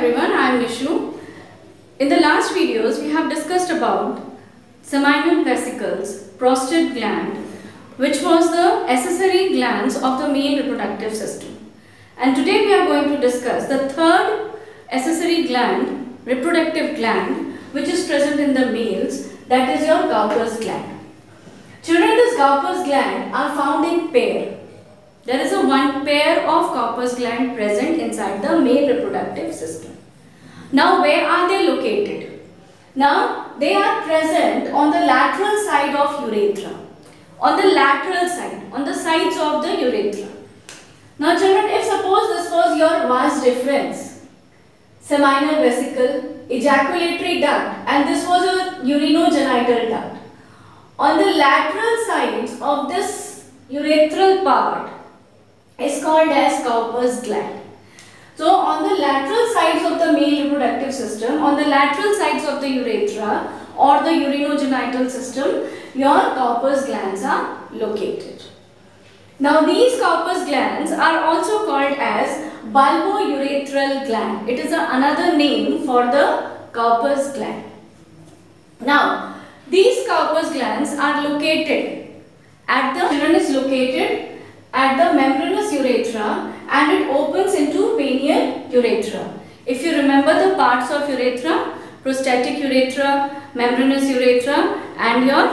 everyone, I am Nishu. In the last videos, we have discussed about seminal vesicles, prostate gland, which was the accessory glands of the male reproductive system. And today we are going to discuss the third accessory gland, reproductive gland, which is present in the males, that is your Cowper's gland. Children, this Cowper's gland are found in pair. There is a one pair of Cowper's gland present inside the male reproductive system. Now, where are they located? Now, they are present on the lateral side of urethra. On the lateral side, on the sides of the urethra. Now, children, if suppose this was your vas deferens, seminal vesicle, ejaculatory duct, and this was a urinogenital duct. On the lateral sides of this urethral part is called as Cowper's gland. So, on the lateral sides of the male reproductive system, on the lateral sides of the urethra or the urinogenital system, your Cowper's glands are located. Now, these Cowper's glands are also called as bulbourethral gland. It is another name for the Cowper's gland. Now, these Cowper's glands are located at the membranous urethra, and it opens into penial urethra. If you remember the parts of urethra, prostatic urethra, membranous urethra, and your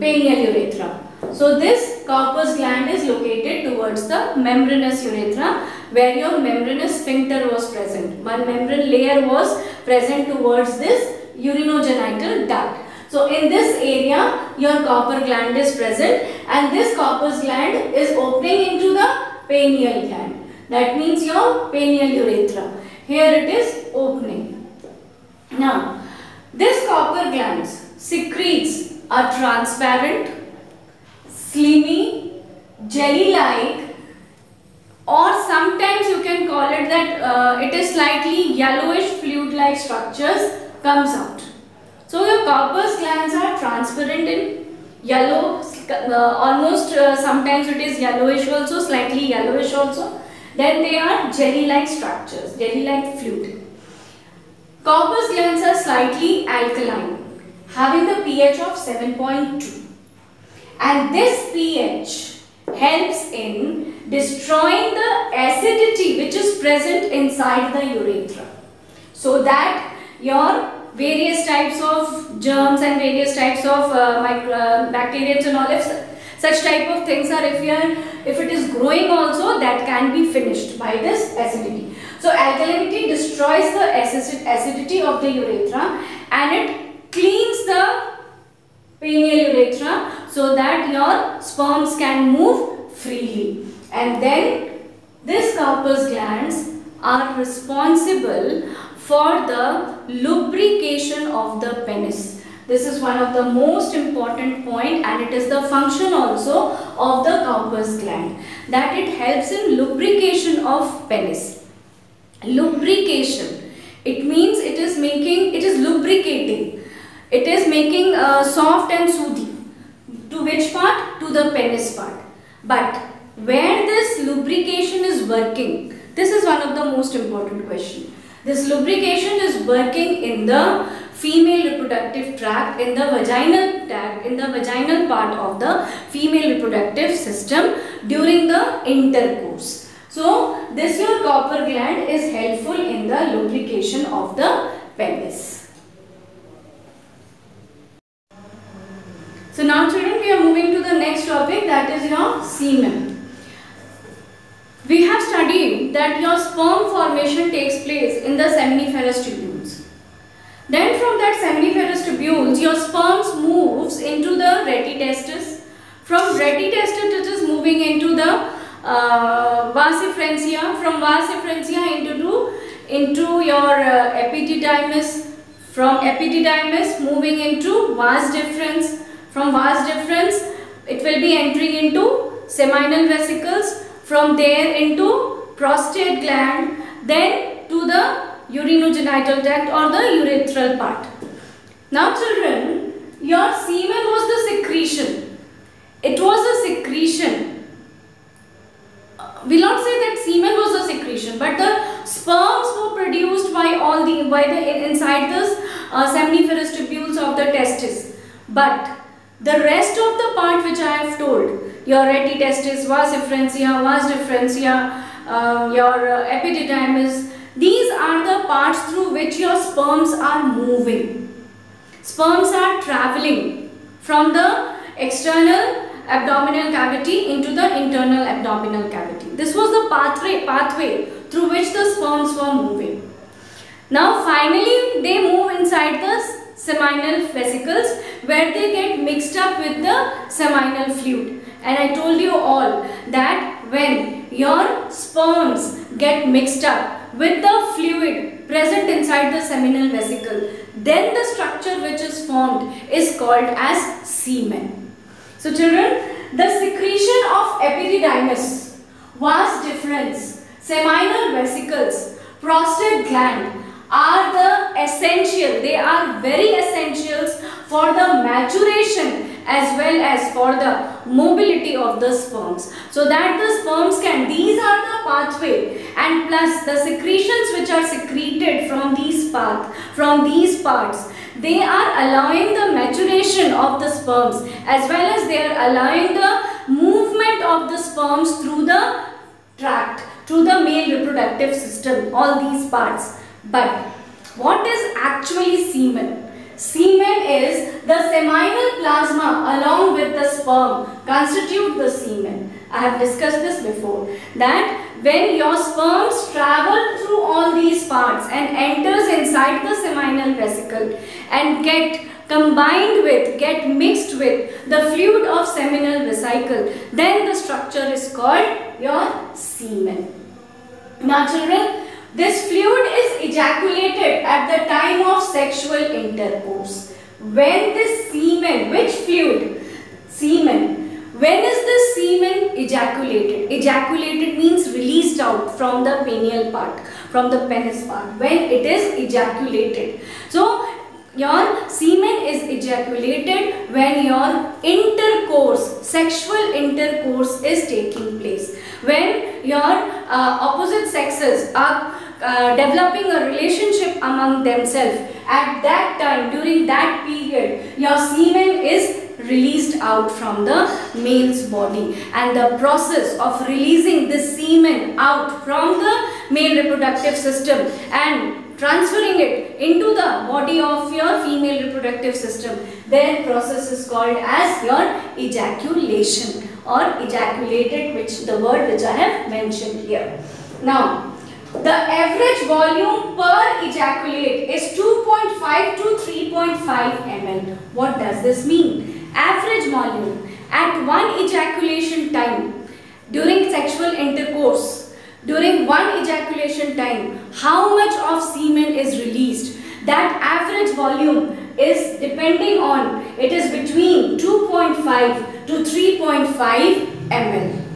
penial urethra. So this Cowper's gland is located towards the membranous urethra, where your membranous sphincter was present. One membrane layer was present towards this urinogenital duct. So in this area, your Cowper gland is present, and this Cowper's gland is opening into the penial gland. That means your penial urethra. Here it is opening. Now, this Cowper glands secretes a transparent, slimy, jelly-like, or sometimes you can call it that it is slightly yellowish fluid-like structures comes out. So your Cowper's glands are transparent in yellow, almost sometimes it is yellowish also, slightly yellowish also. Then they are jelly-like structures, jelly-like fluid. Cowper's glands are slightly alkaline, having the pH of 7.2. And this pH helps in destroying the acidity which is present inside the urethra, so that your various types of germs and various types of bacteria and all, if such type of things are, if it is growing also, that can be finished by this acidity. So alkalinity destroys the acidity of the urethra, and it cleans the penial urethra so that your sperms can move freely. And then these Cowper's glands are responsible for the lubrication of the penis. This is one of the most important point, and it is the function also of the Cowper's gland, that it helps in lubrication of penis. Lubrication, it means it is lubricating. It is making soft and soothing. To which part? To the penis part. But where this lubrication is working, this is one of the most important question. This lubrication is working in the female reproductive tract, in the vaginal tract, in the vaginal part of the female reproductive system during the intercourse. So this your Cowper gland is helpful in the lubrication of the penis. So now children, we are moving to the next topic, that is your semen. We have studied that your sperm formation takes place in the seminiferous tubules. Then from that seminiferous tubules, your sperms moves into the retitestis. From retitestis it is moving into the vas efferentia. From vas efferentia into your epididymis. From epididymis moving into vas deferens. From vas deferens it will be entering into seminal vesicles. From there into prostate gland, then to the urinogenital duct or the urethral part. Now children, your semen was the secretion. It was a secretion. We'll not say that semen was a secretion, but the sperms were inside the seminiferous tubules of the testis. But the rest of the part which I have told, your retitestis, vas efferentia, vas differentia, your epididymis, these are the parts through which your sperms are moving. Sperms are traveling from the external abdominal cavity into the internal abdominal cavity. This was the pathway through which the sperms were moving. Now finally they move inside the seminal vesicles, where they get mixed up with the seminal fluid. And I told you all that when your sperms get mixed up with the fluid present inside the seminal vesicle, then the structure which is formed is called as semen. So children, the secretion of epididymis, vas deferens, seminal vesicles, prostate gland are the essential, they are very essentials for the maturation as well as for the mobility of the sperms. So that the sperms can, these are the pathway, and plus the secretions which are secreted from these parts, they are allowing the maturation of the sperms as well as they are allowing the movement of the sperms through the tract, through the male reproductive system, all these parts. But what is actually semen? Semen is the seminal plasma along with the sperm constitute the semen. I have discussed this before, that when your sperms travel through all these parts and enters inside the seminal vesicle and get combined with, get mixed with the fluid of seminal vesicle, then the structure is called your semen. Now children, this fluid is ejaculated at the time of sexual intercourse. When this semen, which fluid? Semen. When is this semen ejaculated? Ejaculated means released out from the penial part, from the penis part. When it is ejaculated. So, your semen is ejaculated when your intercourse, sexual intercourse is taking place. When your opposite sexes are developing a relationship among themselves, at that time, during that period, your semen is released out from the male's body, and the process of releasing this semen out from the male reproductive system and transferring it into the body of your female reproductive system, their process is called as your ejaculation or ejaculated, which the word which I have mentioned here. Now, the average volume per ejaculate is 2.5 to 3.5 ml. What does this mean? Average volume at one ejaculation time during sexual intercourse, during one ejaculation time, how much of semen is released? That average volume is depending on, it is between 2.5 to 3.5 ml.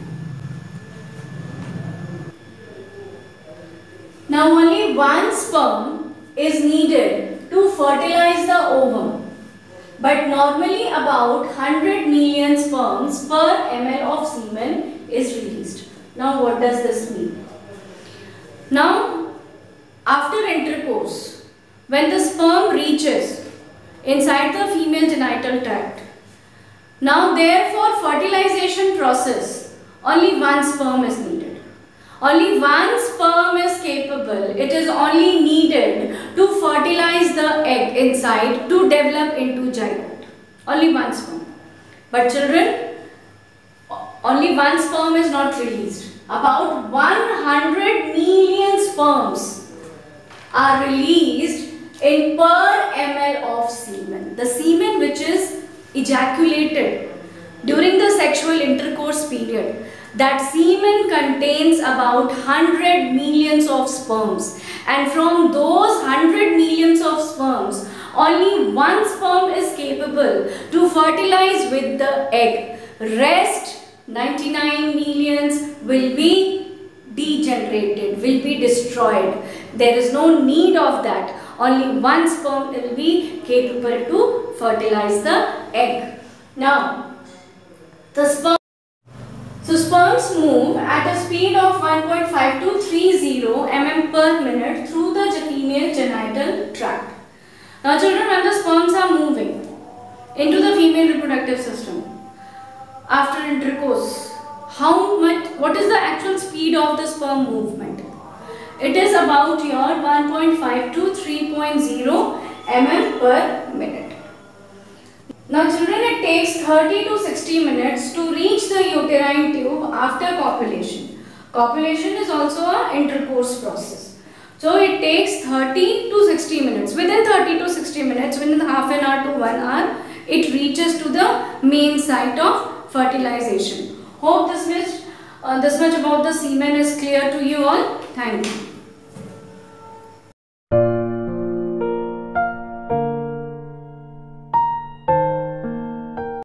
Now only one sperm is needed to fertilize the ovum, but normally about 100 million sperms per ml of semen is released. Now what does this mean? Now after intercourse, when the sperm reaches inside the female genital tract, now therefore fertilization process, only one sperm is needed. Only one sperm is capable, it is only needed to fertilize the egg inside to develop into zygote. Only one sperm. But children, only one sperm is not released. About 100 million sperms are released in per ml of semen. The semen which is ejaculated during the sexual intercourse period, that semen contains about 100 millions of sperms, and from those 100 millions of sperms, only one sperm is capable to fertilize with the egg. Rest 99 millions will be degenerated, will be destroyed. There is no need of that. Only one sperm will be capable to fertilize the egg. Now, the sperm. So sperms move at a speed of 1.5 to 30 mm per minute through the female genital Now children, when the sperms are moving into the female reproductive system after intercourse, what is the actual speed of the sperm movement? It is about your 1.5 to 3.0 mm per minute. Now children, it takes 30 to 60 minutes to reach the uterine tube after copulation. Copulation is also an intercourse process. So it takes 30 to 60 minutes. Within 30 to 60 minutes, within half an hour to 1 hour, it reaches to the main site of fertilization. Hope this much about the semen is clear to you all. Thank you.